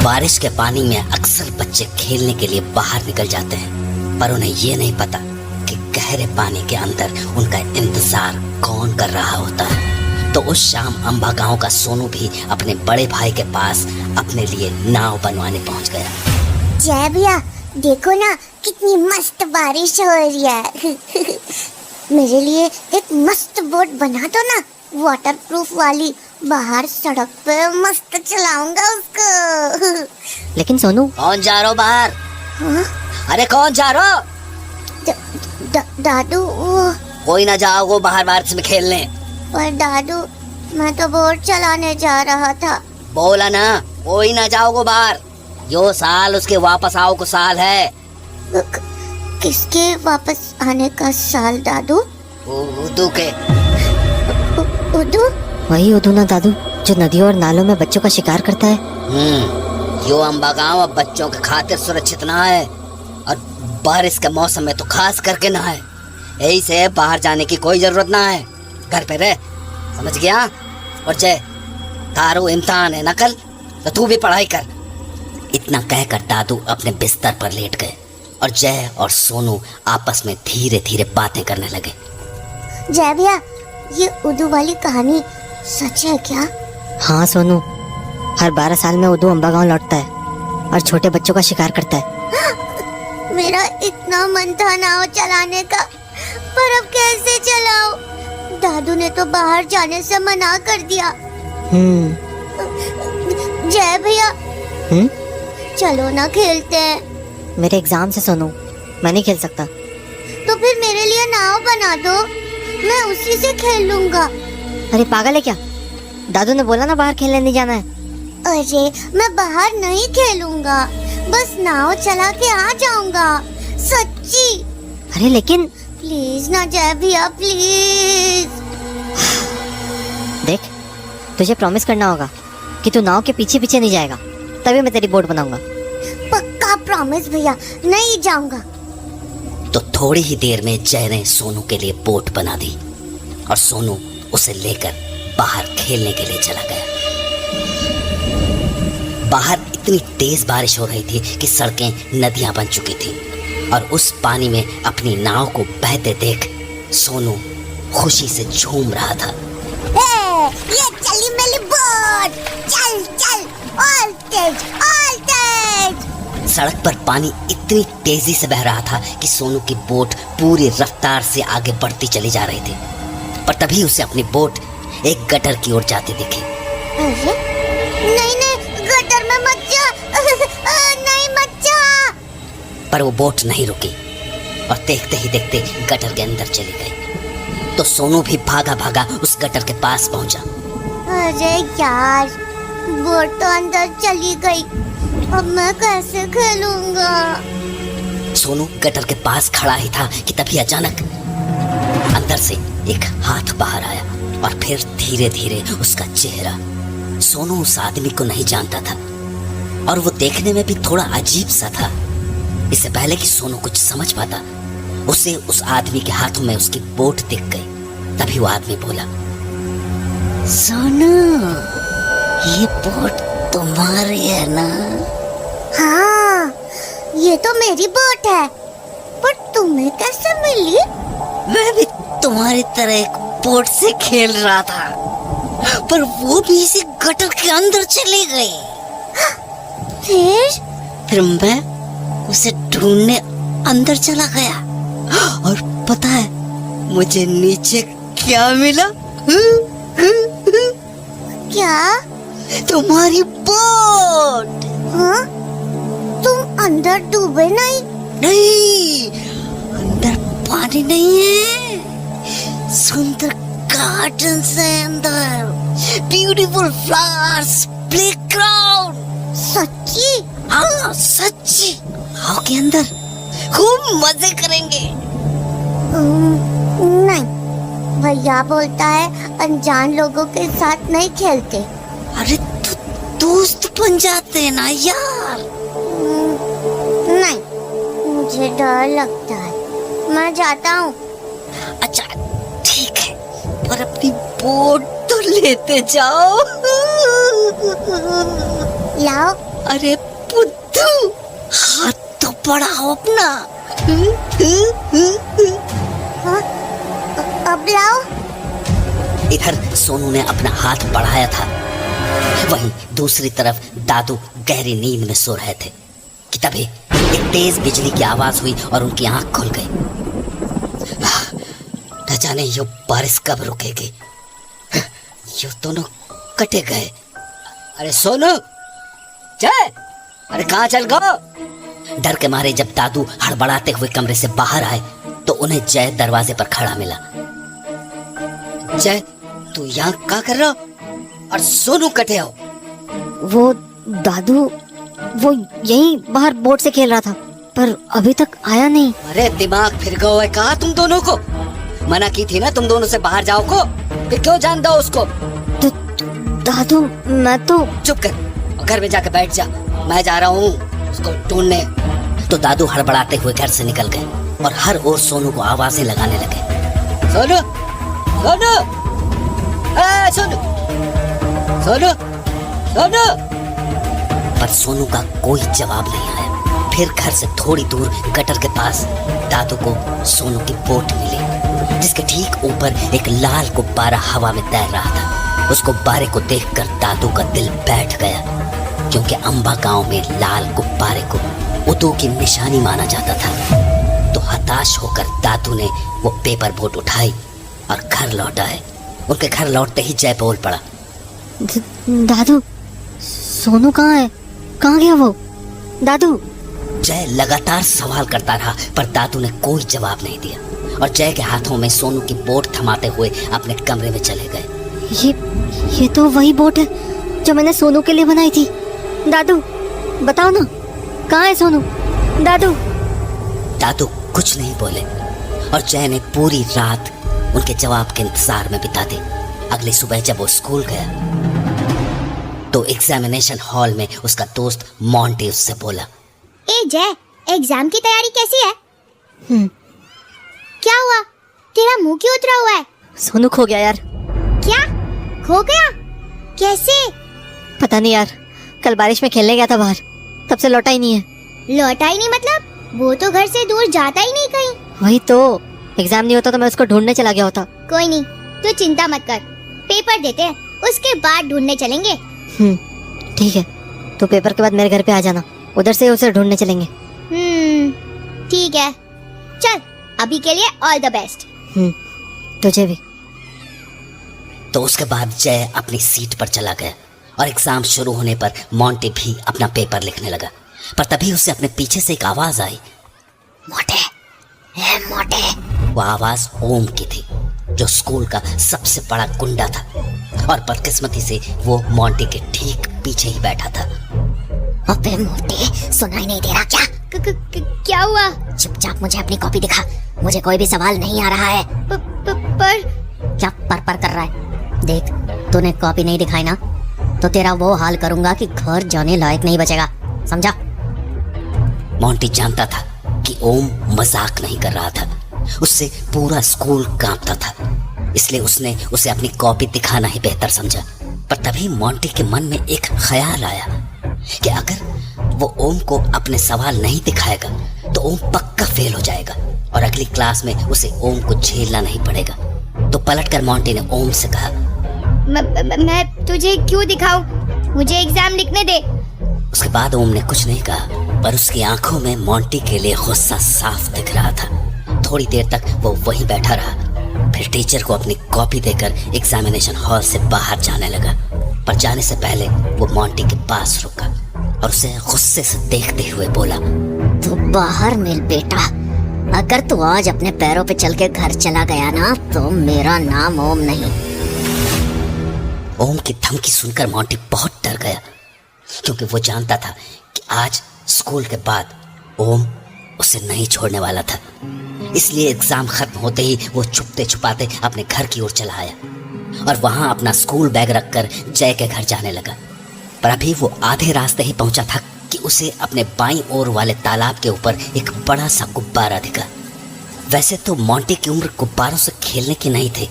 बारिश के पानी में अक्सर बच्चे खेलने के लिए बाहर निकल जाते हैं, पर उन्हें ये नहीं पता कि गहरे पानी के अंदर उनका इंतजार कौन कर रहा होता है। तो उस शाम अंबा गांव का सोनू भी अपने बड़े भाई के पास अपने लिए नाव बनवाने पहुंच गया। जय भैया, देखो ना कितनी मस्त बारिश हो रही है। मेरे लिए एक मस्त बोट बना दो ना, वाटरप्रूफ वाली। बाहर सड़क पे मस्त चलाऊंगा उसको। लेकिन सोनू, कौन जा रहा बाहर? हाँ? अरे कौन जा रहा? दादू। कोई ना जाओ वो बाहर बारिश में खेलने। पर दादू, मैं तो बोट चलाने जा रहा था। बोला ना कोई ना जाओ वो बाहर। यो साल उसके वापस आओ को साल है। किसके वापस आने का साल दादू? उदू के। उदू? वही उदू ना दादू, जो नदियों और नालों में बच्चों का शिकार करता है। यो अंबा गांव अब बच्चों के खातिर सुरक्षित ना है, और बारिश के मौसम में तो खास करके ना है। यही से बाहर जाने की कोई जरूरत ना है, घर पे रह, समझ गया? और जय, तारू इम्तिहान है ना कल, तो तू भी पढ़ाई कर। इतना कहकर दादू अपने बिस्तर पर लेट गए और जय और सोनू आपस में धीरे धीरे बातें करने लगे। जय भैया, ये उदू वाली कहानी सच है क्या? हाँ सोनू, हर 12 साल में उदू अंबा गांव लौटता है और छोटे बच्चों का शिकार करता है। मेरा इतना मन था नाव चलाने का, पर अब कैसे चलाऊं? दादू ने तो बाहर जाने से मना कर दिया। जय भैया, चलो ना खेलते हैं। मेरे एग्जाम से सोनू, मैं नहीं खेल सकता। तो फिर मेरे लिए नाव बना दो, मैं उसी से खेल लूंगा। अरे पागल है क्या? दादू ने बोला ना बाहर खेलने नहीं जाना है। अरे मैं बाहर नहीं खेलूंगा, बस नाव चला के आ जाऊंगा, सच्ची। अरे लेकिन प्लीज ना जय भैया, प्लीज। देख, तुझे प्रॉमिस करना होगा कि तू नाव के पीछे पीछे नहीं जाएगा, तभी मैं तेरी बोट बनाऊंगा। पक्का प्रॉमिस भैया, नहीं जाऊंगा। तो थोड़ी ही देर में जय ने सोनू के लिए बोट बना दी और सोनू उसे लेकर बाहर खेलने के लिए चला गया। बाहर इतनी तेज बारिश हो रही थी कि सड़कें नदियां बन चुकी थी, और उस पानी में अपनी नाव को बहते देख सोनू खुशी से झूम रहा था। ये चली मेरी बोट, चल चल, ऑल तेज, ऑल तेज। सड़क पर पानी इतनी तेजी से बह रहा था कि सोनू की बोट पूरी रफ्तार से आगे बढ़ती चली जा रही थी, पर तभी उसे अपनी बोट एक गटर की ओर जाती दिखी। अरे नहीं नहीं, गटर में मत जा। नहीं मत जा। पर वो बोट नहीं रुकी और देखते ही देखते गटर के अंदर चली गई। तो सोनू भी भागा भागा उस गटर के पास पहुंचा। अरे यार, बोट तो अंदर चली गई, अब मैं कैसे खेलूंगा? सोनू गटर के पास खड़ा ही था कि तभी अचानक अंदर से एक हाथ बाहर आया और फिर धीरे धीरे उसका चेहरा। सोनू उस आदमी को नहीं जानता था और वो देखने में भी थोड़ा अजीब सा था। इससे पहले कि सोनू कुछ समझ पाता, उसे उस आदमी के हाथों में उसकी बोट दिख गई। तभी वो आदमी बोला, सोनू, ये बोट तुम्हारी है ना? हाँ, ये तो मेरी बोट है, पर तुम्हें कैसे मिली? मैं भी तुम्हारी तरह एक बोट से खेल रहा था, पर वो भी इसी गटर के अंदर चली गई। फिर मैं उसे ढूंढने अंदर चला गया, और पता है मुझे नीचे क्या मिला? क्या? तुम्हारी बोट। हाँ? तुम अंदर डूबे नहीं? नहीं, अंदर पानी नहीं है, सुंदर गार्डन है अंदर, ब्यूटीफुल फ्लावर्स, प्लेग्राउंड। सच्ची? हाँ सच्ची। आओ के अंदर, खूब मजे करेंगे। नहीं, भैया बोलता है अनजान लोगों के साथ नहीं खेलते। अरे तो दोस्त बन जाते हैं ना यार। नहीं, मुझे डर लगता है, मैं जाता हूँ। अच्छा ठीक है, पर अपनी बोट तो लेते जाओ। लाओ, अरे बुद्धू, हाथ तो बढ़ाओ अपना। हाँ, अब लाओ। इधर सोनू ने अपना हाथ बढ़ाया था, वहीं दूसरी तरफ दादू गहरी नींद में सो रहे थे कि तभी एक तेज बिजली की आवाज हुई और उनकी आंख खुल गई। न जाने ये बारिश कब रुकेगी, ये दोनों कटे गए। अरे सोनू, जय, अरे कहाँ चल गो? डर के मारे जब दादू हड़बड़ाते हुए कमरे से बाहर आए तो उन्हें जय दरवाजे पर खड़ा मिला। जय, तू यहाँ क्या कर रहा हो? और सोनू कटे हो? वो दादू, वो यहीं बाहर बोर्ड से खेल रहा था, पर अभी तक आया नहीं। अरे दिमाग फिर गया है कहा तुम दोनों को? मना की थी ना तुम दोनों से बाहर जाओ को, फिर क्यों जान दो उसको? दादू, मैं तो। चुप कर, घर में जाकर बैठ जा, मैं जा रहा हूँ उसको ढूंढने। तो दादू हड़बड़ाते हुए घर से निकल गए और हर ओर सोनू को आवाजें लगाने लगे। सोनू, सोनू, सोनू, सोनू, सोनू। पर सोनू का कोई जवाब नहीं आया। फिर घर से थोड़ी दूर गटर के पास दादू को सोनू की बोट मिली, जिसके ठीक ऊपर एक लाल गुब्बारा हवा में तैर रहा था। उस गुब्बारे को देखकर दादू का दिल बैठ गया, क्योंकि अंबा गांव में लाल गुब्बारे को उदू की निशानी माना जाता था। तो हताश होकर दादू ने वो पेपर बोट उठाई और घर लौट आए। उनके घर लौटते ही जय बोल पड़ा। दादू, सोनू कहाँ है? कहाँ गया वो? दादू। जय लगातार सवाल करता रहा, पर दादू ने कोई जवाब नहीं दिया और जय के हाथों में सोनू की बोट थमाते हुए अपने कमरे में चले गए। ये तो वही बोट है जो मैंने सोनू के लिए बनाई थी। दादू, बताओ ना, कहाँ है सोनू? दादू। दादू कुछ नहीं बोले और जय ने पूरी रात उनके जवाब के इंतजार में बिता दी। अगली सुबह जब वो स्कूल गया तो एग्जामिनेशन हॉल में उसका दोस्त मोंटी उससे बोला, ए जय, एग्जाम की तैयारी कैसी है? क्या हुआ? तेरा मुंह क्यों उतरा हुआ है? सोनू खो गया यार। क्या? खो गया? कैसे? पता नहीं यार, कल बारिश में खेलने गया था बाहर, तब से लौटा ही नहीं है। लौटा ही नहीं मतलब? वो तो घर से दूर जाता ही नहीं कहीं। वही तो, एग्जाम नहीं होता तो मैं उसको ढूंढने चला गया होता। कोई नहीं, तू चिंता मत कर, पेपर देते हैं उसके बाद ढूंढने चलेंगे। ठीक है, तो पेपर के बाद मेरे घर पे आ जाना, उधर से उसे ढूंढने चलेंगे। ठीक है, चल अभी के लिए ऑल द बेस्ट। तुझे भी। तो उसके बाद जय अपनी सीट पर चला गया और एग्जाम शुरू होने पर मोंटी भी अपना पेपर लिखने लगा। पर तभी उसे अपने पीछे से एक आवाज आई, मोटे, ए मोटे। वो आवाज ओम की थी, जो स्कूल का सबसे बड़ा गुंडा था और बदकिस्मती से वो मोंटी के ठीक पीछे ही बैठा था। अबे मोटे, सुनाई नहीं दे रहा क्या? क्या हुआ? चुपचाप मुझे अपनी कॉपी दिखा, मुझे कोई भी सवाल नहीं आ रहा है। पर क्या पर कर रहा है? देख, तूने कॉपी नहीं दिखाई ना, तो तेरा वो हाल करूंगा कि घर जाने लायक नहीं बचेगा, समझा? मोंटी जानता था कि ओम मजाक नहीं कर रहा था, उससे पूरा स्कूल कांपता था, इसलिए उसने उसे अपनी कॉपी दिखाना ही बेहतर समझा। पर तभी मोंटी के मन में एक ख्याल आया कि अगर वो ओम को अपने सवाल नहीं दिखाएगा तो ओम पक्का फेल हो जाएगा और अगली क्लास में उसे ओम को झेलना नहीं पड़ेगा। तो पलटकर मोंटी ने ओम से कहा, मैं तुझे क्यों दिखाऊं? मुझे एग्जाम लिखने दे। उसके बाद ओम ने कुछ नहीं कहा, पर उसकी आंखों में मोंटी के लिए गुस्सा साफ दिख रहा था। थोड़ी देर तक वो वहीं बैठा रहा, फिर टीचर को अपनी कॉपी देकर एग्जामिनेशन हॉल से बाहर जाने लगा। पर जाने से पहले वो मोंटी के पास रुका और उसे गुस्से से देखते हुए बोला, तू बाहर मिल बेटा, अगर तू आज अपने पैरों पे चल के घर चला गया ना तो मेरा नाम ओम नहीं। ओम की धमकी सुनकर मोंटी बहुत डर गया, क्योंकि वो जानता था कि आज स्कूल के बाद ओम उसे नहीं छोड़ने वाला था। इसलिए एग्जाम खत्म होते ही वो छुपते छुपाते अपने घर की ओर चला आया और वहां अपना स्कूल बैग रखकर जय के घर जाने लगा। पर अभी वो आधे रास्ते ही पहुंचा था कि उसे अपने बाईं ओर वाले तालाब के ऊपर एक बड़ा सा गुब्बारा दिखा। वैसे तो मोंटी की उम्र गुब्बारों से खेलने की नहीं थी,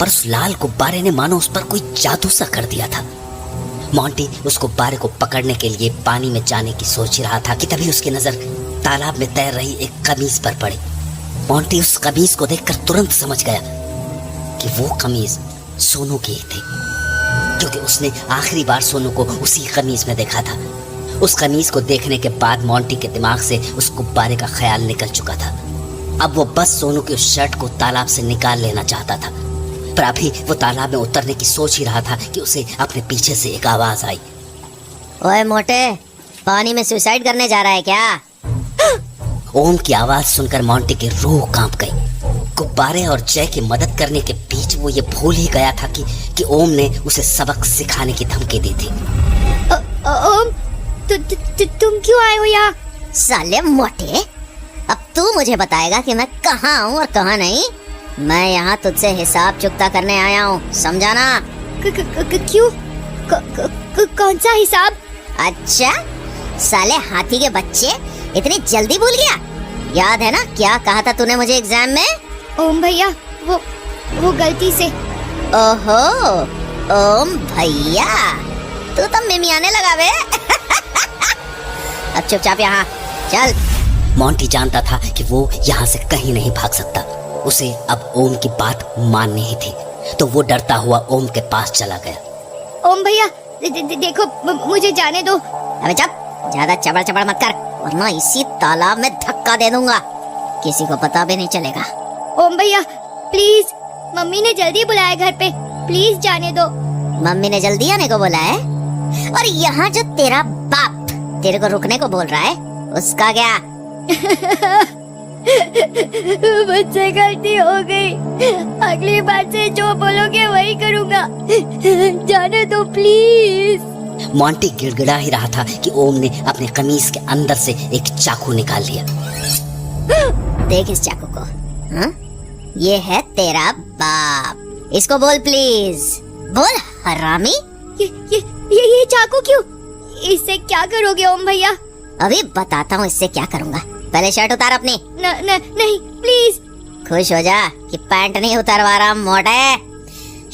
पर उस लाल गुब्बारे ने मानो उस पर कोई जादू सा कर दिया था। मोंटी उस गुब्बारे को पकड़ने के लिए पानी में जाने की सोच ही रहा था कि तभी उसकी नजर तालाब में तैर रही एक कमीज पर पड़ी। मोंटी उस कमीज को देखकर तुरंत समझ गया कि वो कमीज सोनू की ही थी, क्योंकि उसने आखिरी बार सोनू को उसी कमीज में देखा था। उस कमीज को देखने के बाद मोंटी के दिमाग से उस गुब्बारे का ख्याल निकल चुका था। अब वो बस सोनू की उस शर्ट को तालाब से निकाल लेना चाहता था, पर अभी वो तालाब में उतरने की सोच ही रहा था कि उसे अपने पीछे से एक आवाज आई। ओए मोटे, पानी में सुसाइड करने जा रहा है क्या? ओम की आवाज सुनकर मोंटी की रूह कांप गई। गुब्बारे और जय की मदद करने के बीच वो ये भूल ही गया था कि ओम ने उसे सबक सिखाने की धमकी दी थी। ओम, तुम क्यों आए हो यहाँ? साले मोटे, अब तू मुझे बताएगा कि मैं कहाँ हूँ और कहाँ नहीं। मैं यहाँ तुझसे हिसाब चुकता करने आया हूँ, समझा ना? क्यों? कौन सा हिसाब? अच्छा, साले हाथी के बच्चे, इतनी जल्दी भूल गया? याद है ना क्या कहा था तूने मुझे एग्जाम में? ओम भैया, वो गलती से। ओहो, ओम भैया, तू तो मिमियाने लगा बे। अब चुपचाप यहाँ चल। मोंटी जानता था कि वो यहाँ से कहीं नहीं भाग सकता। उसे अब ओम की बात माननी ही थी, तो वो डरता हुआ ओम के पास चला गया। ओम भैया, देखो, मुझे जाने दो। अबे चुप, ज्यादा चबड़ चबड़ मत कर, वरना इसी तालाब में धक्का दे दूंगा, किसी को पता भी नहीं चलेगा। ओम भैया प्लीज, मम्मी ने जल्दी बुलाया घर पे, प्लीज जाने दो। मम्मी ने जल्दी आने को बोला है? और यहाँ जो तेरा बाप तेरे को रुकने को बोल रहा है, उसका क्या? मुझसे गलती हो गई, अगली बार से जो बोलोगे वही करूँगा, जाने दो प्लीज। मोंटी गिड़गिड़ा ही रहा था कि ओम ने अपने कमीज के अंदर से एक चाकू निकाल लिया। देख इस चाकू को, हाँ? ये है तेरा बाप, इसको बोल प्लीज, बोल हरामी। ये चाकू क्यों? इससे क्या करोगे ओम भैया? अभी बताता हूँ इससे क्या करूँगा, पहले शर्ट उतार अपनी। नहीं प्लीज। खुश हो जा कि पैंट नहीं उतारवा रहा मोटे,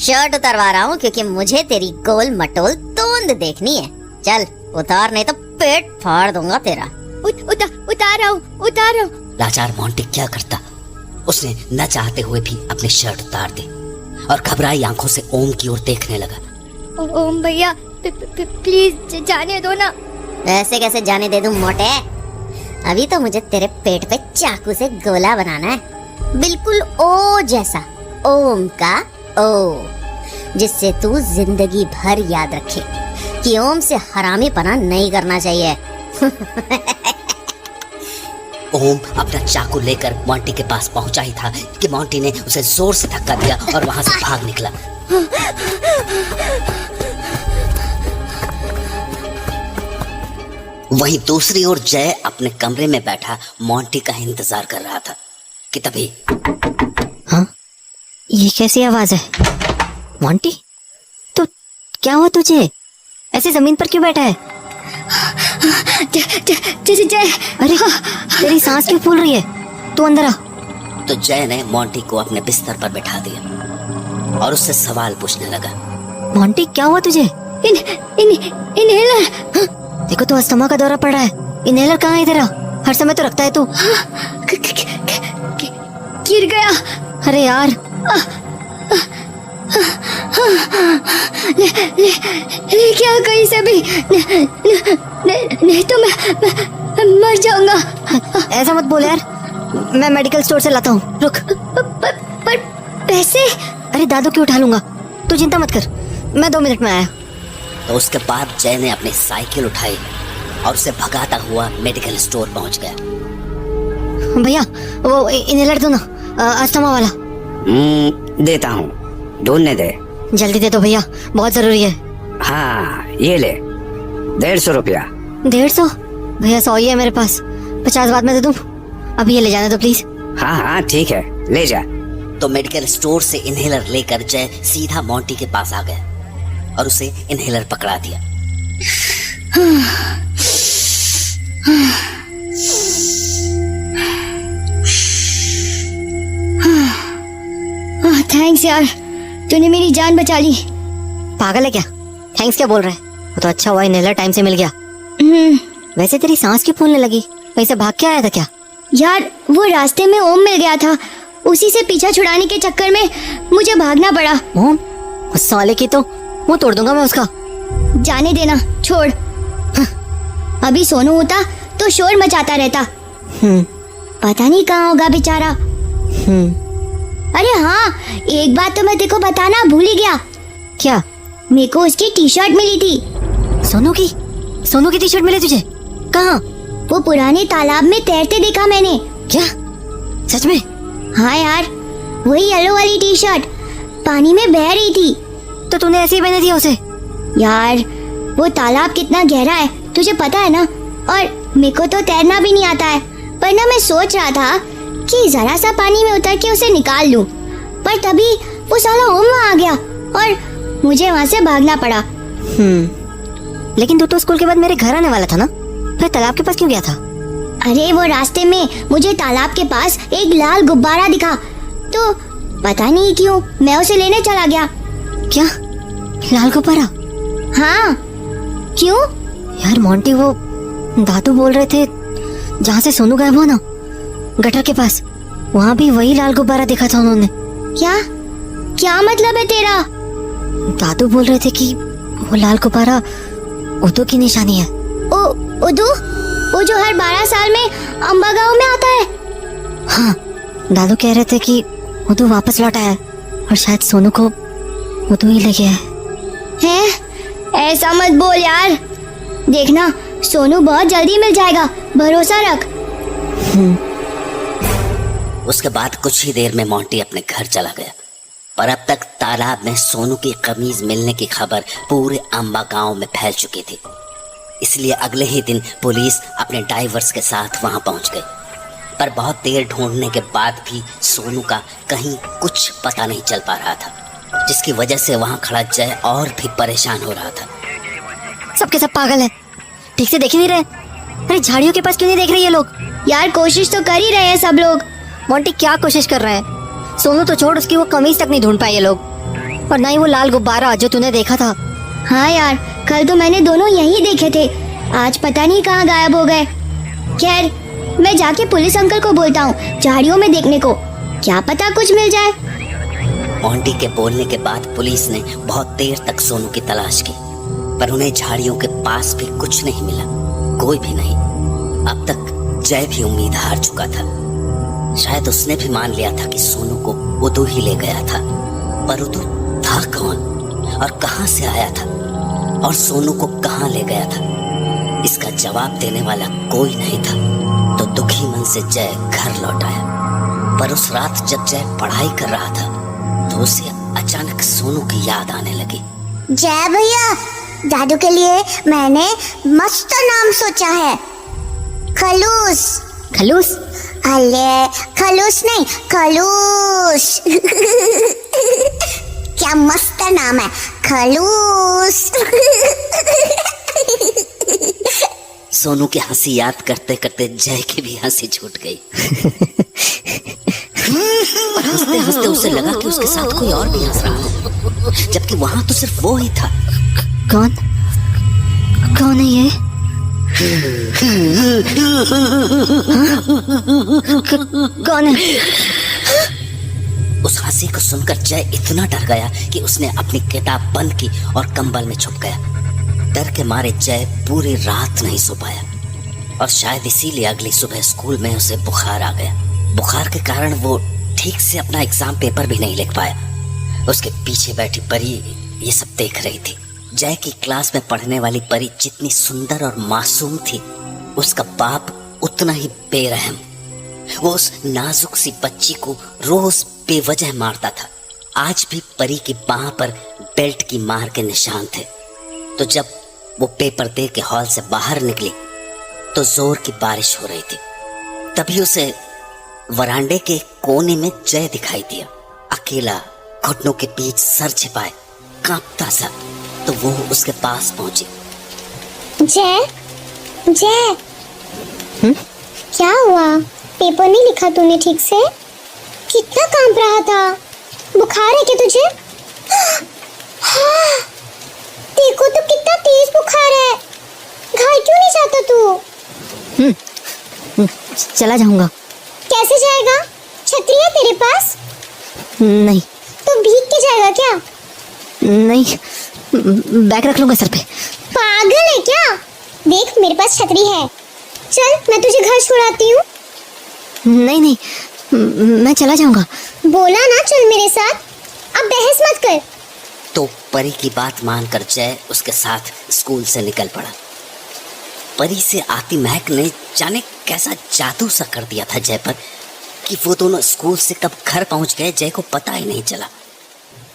शर्ट उतारवा रहा हूँ, क्योंकि मुझे तेरी गोल मटोल तोंद देखनी है। चल उतार, नहीं तो पेट फाड़ दूंगा तेरा। उतार रहा हूँ। लाचार मोंटी क्या करता, उसने न चाहते हुए भी अपनी शर्ट उतार दी और घबराई आंखों से ओम की ओर देखने लगा। ओम भैया प्लीज जाने दो ना। ऐसे कैसे जाने दे दूं मोटे? अभी तो मुझे तेरे पेट पे चाकू से गोला बनाना है, बिल्कुल ओ जैसा, ओम का ओ, जिससे तू जिंदगी भर याद रखे कि ओम से हरामीपना नहीं करना चाहिए। ओम अपना चाकू लेकर मोंटी के पास पहुंचा ही था कि मोंटी ने उसे जोर से धक्का दिया और वहां से भाग निकला। वहीं दूसरी ओर जय अपने कमरे में बैठा मोंटी का इंतजार कर रहा था कि तभी हाँ, ये कैसी आवाज है? मोंटी, तो क्या हुआ तुझे? ऐसे जमीन पर क्यों बैठा है? जय, अरे तेरी सांस क्यों फूल रही है? तू अंदर आ। तो जय ने मोंटी को अपने बिस्तर पर बैठा दिया और उससे सवाल पूछने लगा। मोंटी, क्या हुआ तुझे? इनहेलर। देखो तो अस्थमा का दौरा पड़ रहा है। इनहेलर कहाँ है तेरा? हर समय तो रखता है तू। गिर गया। अरे यार, क्या कहीं से भी नहीं तो मैं मर जाऊंगा। ऐसा मत बोल यार, मैं मेडिकल स्टोर से लाता हूँ, रुक। पर पैसे? अरे दादू की उठा लूंगा, तू चिंता मत कर, मैं 2 मिनट में आया। तो उसके बाद जय ने अपनी साइकिल उठाई और उसे भगाता हुआ मेडिकल स्टोर पहुंच गया। भैया वो इनहेलर दो ना, अस्थमा वाला। देता हूँ, ढूंढने दे। जल्दी दे दो भैया, बहुत जरूरी है। हाँ ये ले, 150 रुपया। 150? भैया 100 ही है मेरे पास, 50 बाद में दे दूं। अभी ये ले जाने दो प्लीज। हाँ हाँ ठीक है, ले जा। तो मेडिकल स्टोर से इनहेलर लेकर जय सीधा मोंटी के पास आ गया और उसे इनहेलर पकड़ा दिया। थैंक्स यार, तूने मेरी जान बचा ली। पागल है क्या? थैंक्स क्या बोल रहा है? वो तो अच्छा हुआ इनहेलर टाइम से मिल गया। वैसे तेरी सांस क्यों फूलने लगी? कहीं से भाग के आया था क्या? यार वो रास्ते में ओम मिल गया था, उसी से पीछा छुड़ाने के चक्कर में मुझे भागना पड़ा। ओम? उस साले की तो मुंह तोड़ दूंगा मैं उसका। जाने देना, छोड़। अभी सोनू होता तो शोर मचाता रहता। पता नहीं कहाँ होगा बेचारा। अरे हाँ, एक बात तो मैं तेको बताना भूल ही गया। क्या? मेरे को उसकी टी शर्ट मिली थी। सोनू की टी शर्ट मिली तुझे? कहाँ? वो पुराने तालाब में तैरते देखा मैंने। क्या सच में? हाँ यार, वही येलो वाली टी शर्ट पानी में बह रही थी। तो तूने ऐसे ही पहने दिया उसे? यार वो तालाब कितना गहरा है तुझे पता है ना, और मेरे को तो तैरना भी नहीं आता है, पर ना मैं सोच रहा था कि जरा सा पानी में उतर के उसे निकाल लूं, पर तभी वो साला ओम वहाँ आ गया और मुझे वहाँ से भागना पड़ा। लेकिन तू तो स्कूल के बाद मेरे घर आने वाला था ना, फिर तालाब के पास क्यों गया था? अरे वो रास्ते में मुझे तालाब के पास एक लाल गुब्बारा दिखा, तो पता नहीं क्यों मैं उसे लेने चला गया। क्या? लाल गुब्बारा? हाँ, क्यों? यार मोंटी, वो दादू बोल रहे थे जहाँ से सोनू गायब हुआ ना, गटर के पास, वहाँ भी वही लाल गुब्बारा देखा था उन्होंने। क्या मतलब है तेरा? दादू बोल रहे थे कि वो लाल गुब्बारा उदू की निशानी है। उदू? वो जो हर 12 साल में अम्बा गांव में आता है? हाँ, दादू कह रहे थे कि उदू वापस लौटा है और शायद सोनू को उदू ही ले गया है। ऐसा मत बोल यार, देखना सोनू बहुत जल्दी मिल जाएगा, भरोसा रख। उसके बाद कुछ ही देर में मोंटी अपने घर चला गया, पर अब तक तालाब में सोनू की कमीज मिलने की खबर पूरे अम्बा गांव में फैल चुकी थी। इसलिए अगले ही दिन पुलिस अपने डाइवर्स के साथ वहां पहुंच गई, पर बहुत देर ढूंढने के बाद भी सोनू का कहीं कुछ पता नहीं चल पा रहा था, जिसकी वजह से वहां खड़ा जय और भी परेशान हो रहा था। सबके सब पागल है, ठीक से देख ही नहीं रहे। अरे झाड़ियों के पास क्यों नहीं देख रहे ये लोग? यार कोशिश तो कर ही रहे हैं सब लोग। मोंटी क्या कोशिश कर रहे हैं? सोनू तो छोड़, उसकी वो कमीज तक नहीं ढूंढ पाए ये लोग, और ना ही वो लाल गुब्बारा जो तूने देखा था। हाँ यार, कल तो मैंने दोनों यहीं देखे थे, आज पता नहीं कहाँ गायब हो गए। खैर, मैं जाके पुलिस अंकल को बोलता हूँ झाड़ियों में देखने को, क्या पता कुछ मिल जाए। मोंटी के बोलने के बाद पुलिस ने बहुत देर तक सोनू की तलाश की, पर उन्हें झाड़ियों के पास भी कुछ नहीं मिला, कोई भी नहीं। अब तक जय भी उम्मीद हार चुका था। शायद उसने भी मान लिया था कि सोनू को उदू ही ले गया था, पर उदू था कौन और कहां से आया था, और सोनू को कहां ले गया था? इसका जवाब देने वाला कोई नहीं था। तो दुखी मन से जय घर लौट आया, पर उस रात जब जय पढ़ाई कर रहा था तो उसे अचानक सोनू की याद आने लगी। जय भैया, दादू के लिए मैंने मस्त नाम सोचा है, खलूस। खलूस? अरे खलूस नहीं, खलूस। क्या मस्त नाम है, खलूस। सोनू की हंसी याद करते करते जय की भी हंसी छूट गई। हंसते हंसते उसे लगा कि उसके साथ कोई और भी हंस रहा है, जबकि वहां तो सिर्फ वो ही था। कौन है ये? कौन है? उस हंसी को सुनकर जय इतना डर गया कि उसने अपनी किताब बंद की और कंबल में छुप गया। डर के मारे जय पूरी रात नहीं सो पाया, और शायद इसीलिए अगली सुबह स्कूल में उसे बुखार आ गया। बुखार के कारण वो ठीक से अपना एग्जाम पेपर भी नहीं लिख पाया। उसके पीछे बैठी परी ये सब देख रही थी। जय की क्लास में पढ़ने वाली परी जितनी सुंदर और मासूम थी, उसका बाप उतना ही बेरहम। वो उस नाजुक सी बच्ची को रोज बेवजह मारता था। आज भी परी की बाह पर बेल्ट की मार के निशान थे। तो जब वो पेपर दे के हॉल से बाहर निकली तो जोर की बारिश हो रही थी। तभी उसे वरांडे के कोने में जय दिखाई दिया, अकेला, घुटनों के बीच सर छिपाए, कांपता सा। तो वो उसके पास पहुंची। जय, जय, क्या हुआ? पेपर नहीं लिखा तूने ठीक से? कितना कांप रहा था? बुखार है क्या तुझे? हाँ, देखो तो कितना तेज बुखार चला जाऊंगा। कैसे जाएगा? छतरी है तेरे पास? नहीं तो भीग के जाएगा क्या? नहीं, बैग रख लूंगा सर पे। पागल है क्या? देख मेरे पास छतरी है, चल मैं तुझे घर छोड़ाती हूँ। नहीं नहीं, मैं चला जाऊंगा। बोला ना चल मेरे साथ, अब बहस मत कर। तो परी की बात मानकर जय उसके साथ स्कूल से निकल पड़ा। परी से आती महक ने जाने कैसा जादू सा कर दिया था जय पर कि वो दोनों स्कूल से कब घर पहुंच गए जय को पता ही नहीं चला।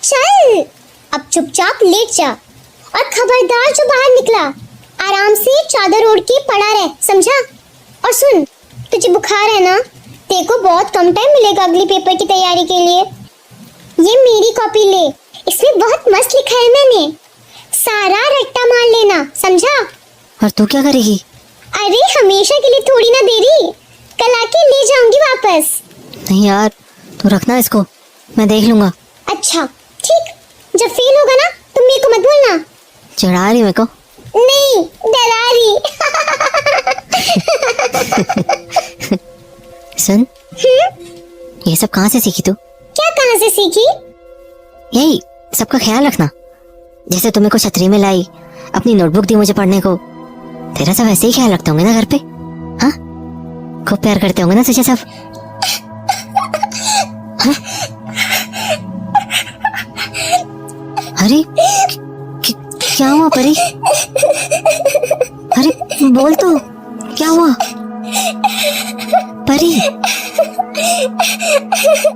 चल अब चुपचाप लेट जा और खबरदार जो बाहर निकला आराम से चादर ओढ़ के पड़ा रह, समझा? और सुन, तुझे बुखार है ना, तेरे को बहुत कम टाइम मिलेगा अगली पेपर की तैयारी के लिए। ये मेरी कॉपी ले, इसमें बहुत मस्त लिखा है मैंने, सारा रट्टा मार लेना, समझा? और तू क्या करेगी? अरे हमेशा के लिए थोड़ी ना दे रही, कल आके ले जाऊंगी वापस। नहीं यार, तू रखना इसको, मैं देख लूंगा। अच्छा ठीक, जब फेल होगा ना तुम मेरे को मत बोलना। चढ़ा रही मेरे को? नहीं, डरा रही। सुन, ये सब कहाँ से सीखी तू? क्या कहाँ से सीखी? यही सबका ख्याल रखना, जैसे तुम्हें को छतरी में लाई, अपनी नोटबुक दी मुझे पढ़ने को, तेरा सब ऐसे ही ख्याल रखते होंगे ना घर पे? हाँ, खूब प्यार करते होंगे ना तुझे सब? हाँ? अरे क्या हुआ परी? अरे बोल तो, क्या हुआ परी?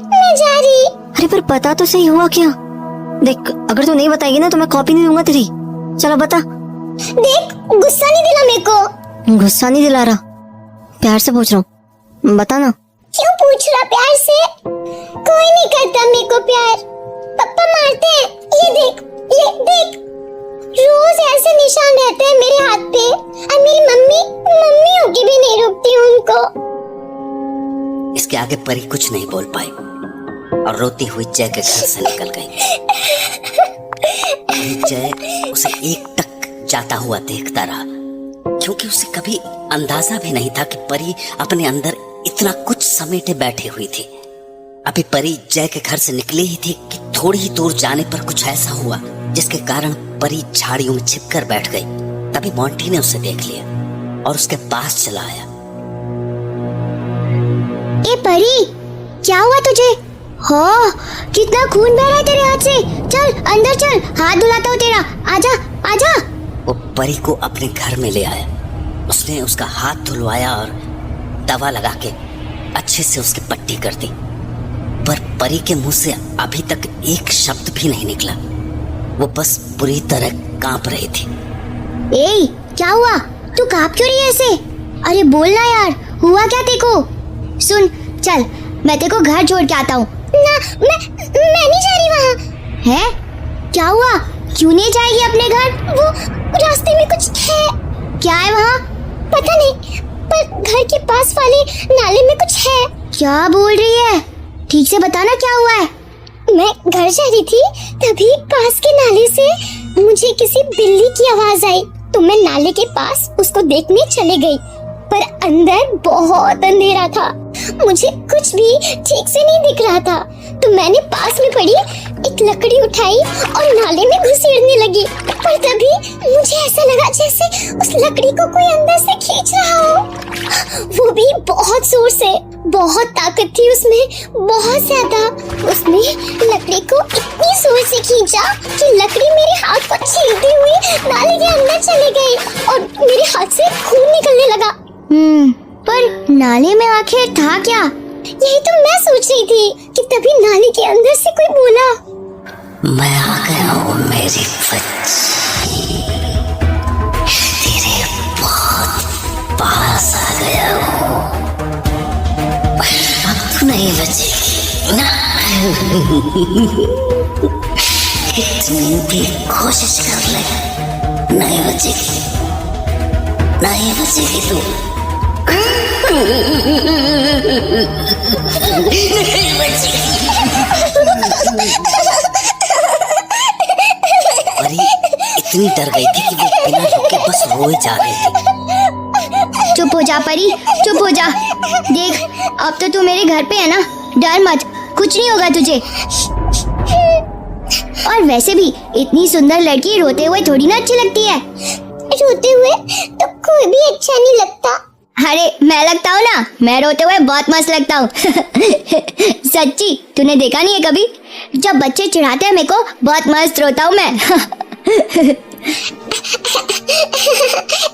मैं जा रही। अरे पर बता तो सही, हुआ क्या? देख, अगर तू नहीं बताएगी ना तो मैं कॉपी नहीं दूंगा तेरी। चलो बता। देख, गुस्सा नहीं दिला मेरे को। गुस्सा नहीं दिला रहा, प्यार से पूछ रहा हूँ, बता ना। क्यों पूछ रहा प्यार से? कोई नहीं करता मेरे को प्यार, पापा मारते हैं। ये देख, ये देख, रोज ऐसे निशान रहते हैं मेरे हाथ पे, और मेरी मम्मी होके भी नहीं रोकती उनको। इसके आगे परी कुछ नहीं बोल पाई और रोती हुई जय के घर से निकल गई। जय उसे एक टक जाता हुआ देखता रहा, क्योंकि उसे कभी अंदाजा भी नहीं था कि परी अपने अंदर इतना कुछ समेटे बैठी हुई थी। अभी परी जय के घर से निकली ही थी कि थोड़ी ही दूर जाने पर कुछ ऐसा हुआ जिसके कारण परी झाड़ियों में छिपकर बैठ गई। तभी मोंटी ने उसे देख लिया और उसके पास चला आया। ए परी, क्या हुआ तुझे? हो, कितना खून बह रहा है तेरे हाथ से। चल अंदर चल, हाथ धुलाता हूँ तेरा। आजा आजा। वो परी को अपने घर में ले आया। उसने उसका हाथ धुलवाया और दवा लगा के अच्छे से उसकी पट्टी कर दी, पर परी के मुंह से अभी तक एक शब्द भी नहीं निकला। वो बस बुरी तरह कांप रही थी। ए, क्या हुआ? तू कांप क्यों रही है ऐसे? अरे बोलना यार, हुआ क्या तेको? सुन, चल मैं तेको घर छोड़ के आता हूँ। ना, मैं नहीं जा रही वहाँ। है? क्या हुआ? क्यों नहीं जाएगी अपने घर? वो रास्ते में कुछ है। क्या है वहाँ? पता नहीं, पर घर के पास वाले नाले में कुछ है। क्या बोल रही है? ठीक से बताना क्या हुआ है। मैं घर जा रही थी, तभी पास के नाले से मुझे किसी बिल्ली की आवाज आई, तो मैं नाले के पास उसको देखने चले गई, पर अंदर बहुत अंधेरा था, मुझे कुछ भी ठीक से नहीं दिख रहा था। तो मैंने पास में पड़ी एक लकड़ी उठाई और नाले में घुसेड़ने लगी, पर तभी मुझे ऐसा लगा जैसे उस लकड़ी को कोई अंदर से खींच रहा हो, वो भी बहुत जोर से। बहुत ताकत थी उसमें, बहुत ज्यादा। उसने लकड़ी को इतनी जोर से खींचा कि लकड़ी मेरे हाथ को छीलती हुई नाले के अंदर चली गई और मेरे हाथ से खून निकलने लगा। पर नाले में आखिर था क्या? यही तो मैं सोच रही थी कि तभी नाले के अंदर से कोई बोला, मैं आ गया हूँ मेरी बच्ची, तेरे बहुत पास आ गया हूँ, अब तू नहीं बचेगी ना। कितनी भी कोशिश कर ले, नहीं बचेगी, नहीं बचेगी तू, नहीं बचेगी। परी इतनी डर गई थी कि वो बिना रुके बस रोए जा रही थी। चुप हो जा परी, चुप हो जा। देख अब तो तू मेरे घर पे है ना, डर मत, कुछ नहीं होगा तुझे। और वैसे भी इतनी सुंदर लड़की रोते हुए थोड़ी ना अच्छी लगती है। रोते हुए तो कोई भी अच्छा नहीं लगता। अरे मैं लगता हूँ ना, मैं रोते हुए बहुत मस्त लगता हूँ। सच्ची, तूने देखा नहीं है कभी? जब बच्चे चिढ़ाते हैं मेरे को, बहुत मस्त रोता हूँ मैं।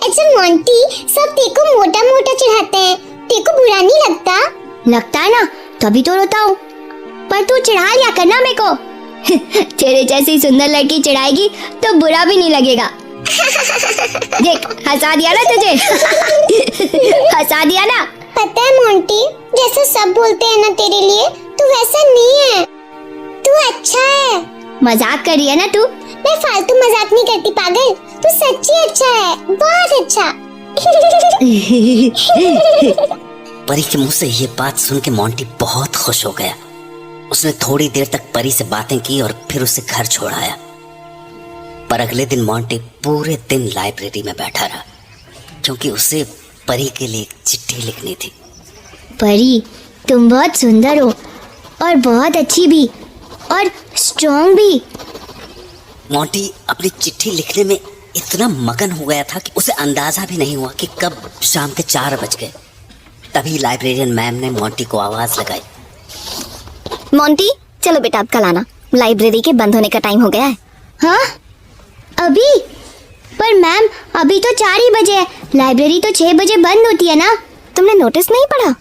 अच्छा मोंटी, सब तेको मोटा मोटा चिढ़ाते हैं, तेको बुरा नहीं लगता? लगता है ना, तभी तो रोता हूँ। पर तू चिढ़ा लिया करना मेरे को। तेरे जैसी सुंदर लड़की चिढ़ाएगी तो बुरा भी नहीं लगेगा। देख, हंसा दिया ना तुझे। हंसा दिया ना। पता है मोंटी, जैसे सब बोलते हैं ना तेरे लिए, तू वैसा नहीं है, तू अच्छा है। मजाक कर रही है ना तू? मैं फालतू मजाक नहीं करती पागल, तू सच्ची अच्छा है, बहुत अच्छा। परी के मुंह से ये बात सुन के मोंटी बहुत खुश हो गया। उसने थोड़ी देर तक परी से बातें की और फिर उसे घर छोड़ आया। पर अगले दिन मोंटी पूरे दिन लाइब्रेरी में बैठा रहा, क्योंकि उसे परी के लिए एक चिट्ठी लिखनी थी। परी, तुम बहुत सुंदर हो और बहुत अच्छी भी और स्ट्रॉन्ग भी। मोंटी अपनी चिट्ठी लिखने में इतना मगन हो गया था कि उसे अंदाजा भी नहीं हुआ कि कब शाम के 4 बज गए। तभी लाइब्रेरियन मैम ने मोंटी को आवाज लगाई। मोंटी, चलो बेटा अब कल आना, लाइब्रेरी के बंद होने का टाइम हो गया है। हाँ अभी? पर मैम अभी तो 4 ही बजे है, लाइब्रेरी तो 6 बजे बंद होती है ना। तुमने नोटिस नहीं पढ़ा?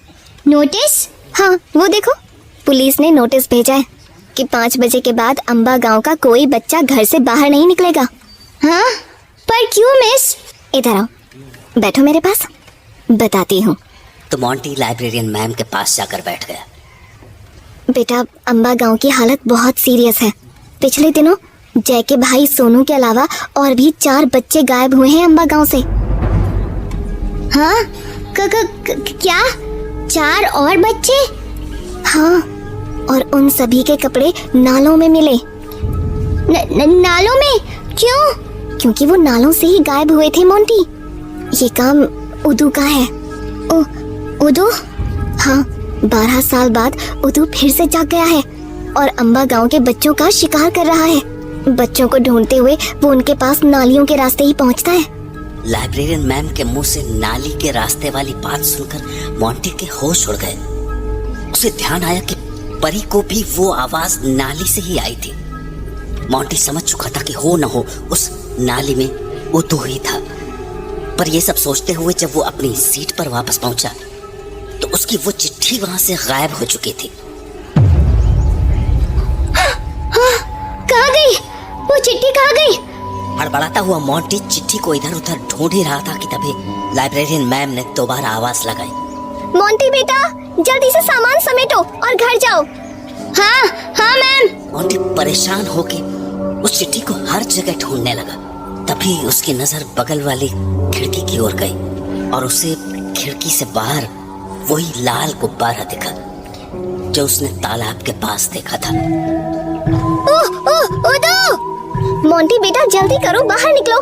नोटिस? हाँ वो देखो, पुलिस ने नोटिस भेजा है कि 5 बजे के बाद अंबा गांव का कोई बच्चा घर से बाहर नहीं निकलेगा। हाँ पर क्यों मिस? इधर आओ, बैठो मेरे पास, बताती हूँ। तो मोंटी लाइब्रेरियन मैम के पास जाकर बैठ गया। बेटा, अंबा गांव की हालत बहुत सीरियस है। पिछले दिनों जय के भाई सोनू के अलावा और भी 4 बच्चे गायब हुए हैं अंबा गांव से। हाँ क्या 4 और बच्चे? हाँ, और उन सभी के कपड़े नालों में मिले। नालों में? क्यों? क्योंकि वो नालों से ही गायब हुए थे मोंटी। ये काम उदू का है। उदू? हाँ, 12 साल बाद उदू फिर से जाग गया है और अंबा गांव के बच्चों का शिकार कर रहा है। बच्चों को ढूंढते हुए वो उनके पास नालियों के रास्ते ही पहुंचता है। लाइब्रेरियन मैम के मुंह से नाली के रास्ते वाली बात सुनकर मोंटी के होश उड़ गए। उसे ध्यान आया कि परी को भी वो आवाज नाली से ही आई थी। मोंटी समझ चुका था कि हो न हो उस नाली में उदू ही था। पर ये सब सोचते हुए जब वो अपनी सीट पर वापस पहुंचा तो उसकी वो चिट्ठी वहां से गायब हो चुकी थी। कहाँ गई वो चिट्ठी? कहाँ गई? हड़बड़ाता हुआ मोंटी चिट्ठी को इधर उधर ढूंढ ही रहा था कि तभी लाइब्रेरियन मैम ने दोबारा आवाज लगाई। मोंटी बेटा, जल्दी से सामान समेटो और घर जाओ। हाँ मैम। मोंटी परेशान होके उस चिट्ठी को हर जगह ढूंढने लगा। तभी उसकी नजर बगल वाली खिड़की की ओर गई और उसे खिड़की से बाहर वही लाल गुब्बारा दिखा जो उसने तालाब के पास देखा था। उदू! मोंटी बेटा जल्दी करो, बाहर निकलो।